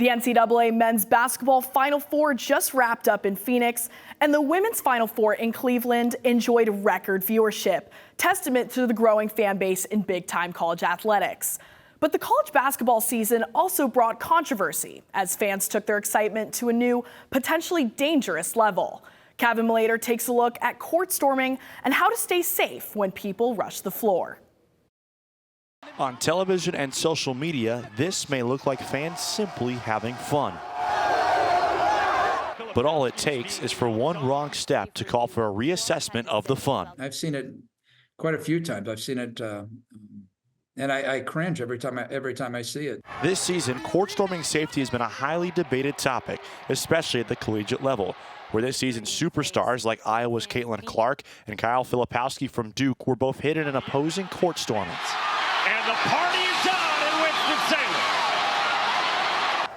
The NCAA men's basketball Final Four just wrapped up in Phoenix, and the women's Final Four in Cleveland enjoyed record viewership, testament to the growing fan base in big-time college athletics. But the college basketball season also brought controversy as fans took their excitement to a new, potentially dangerous level. Cavan Malayter takes a look at court storming and how to stay safe when people rush the floor. On television and social media, this may look like fans simply having fun. But all it takes is for one wrong step to call for a reassessment of the fun. I've seen it quite a few times. I've seen it, and I cringe every time I see it. This season, court storming safety has been a highly debated topic, especially at the collegiate level, where this season's superstars like Iowa's Caitlin Clark and Kyle Filipowski from Duke were both hit in an opposing court storming. And the party is on in Winston-Salem.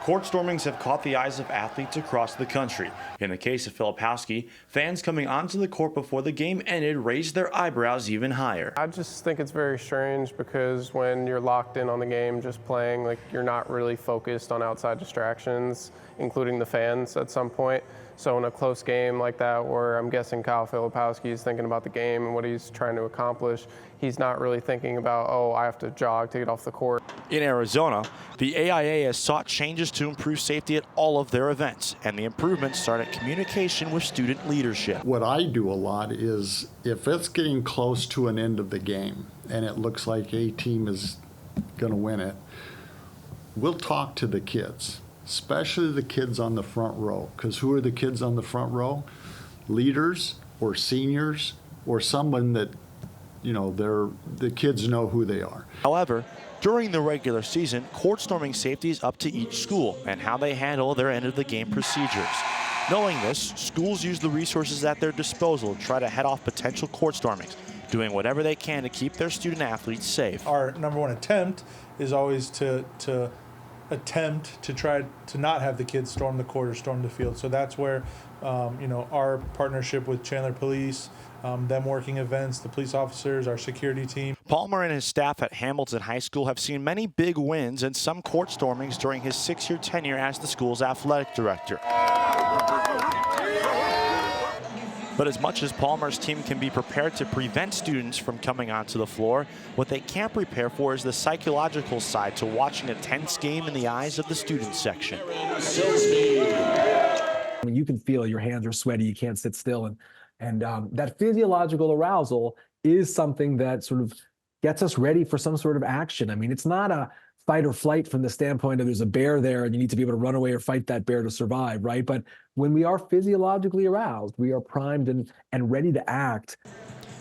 Court stormings have caught the eyes of athletes across the country. In the case of Filipowski, fans coming onto the court before the game ended raised their eyebrows even higher. I just think it's very strange because when you're locked in on the game, just playing, like you're not really focused on outside distractions, including the fans at some point. So in a close game like that, where I'm guessing Kyle Filipowski is thinking about the game and what he's trying to accomplish, he's not really thinking about, oh, I have to jog to get off the court. In Arizona, the AIA has sought changes to improve safety at all of their events, and the improvements start at communication with student leadership. What I do a lot is if it's getting close to an end of the game and it looks like a team is going to win it, we'll talk to the kids, especially the kids on the front row. Because who are the kids on the front row? Leaders or seniors or someone that, you know, the kids know who they are. However, during the regular season, court storming safety is up to each school and how they handle their end of the game procedures. Knowing this, schools use the resources at their disposal to try to head off potential court stormings, doing whatever they can to keep their student athletes safe. Our number one attempt is always to attempt to try to not have the kids storm the court or storm the field. So that's where our partnership with Chandler Police, them working events, the police officers, our security team. Palmer and his staff at Hamilton High School have seen many big wins and some court stormings during his 6-year tenure as the school's athletic director. But as much as Palmer's team can be prepared to prevent students from coming onto the floor, what they can't prepare for is the psychological side to watching a tense game in the eyes of the student section. I mean, you can feel your hands are sweaty, you can't sit still, and that physiological arousal is something that sort of gets us ready for some sort of action. I mean, it's not a fight or flight from the standpoint of there's a bear there and you need to be able to run away or fight that bear to survive, right? But when we are physiologically aroused, we are primed and ready to act.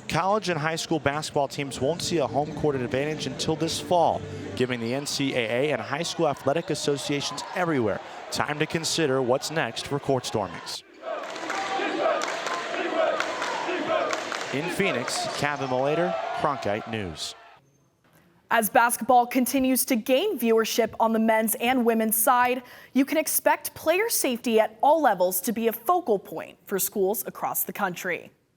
College and high school basketball teams won't see a home court advantage until this fall, giving the NCAA and high school athletic associations everywhere time to consider what's next for court stormings. In Phoenix, Cavan Malayter, Cronkite News. As basketball continues to gain viewership on the men's and women's side, you can expect player safety at all levels to be a focal point for schools across the country.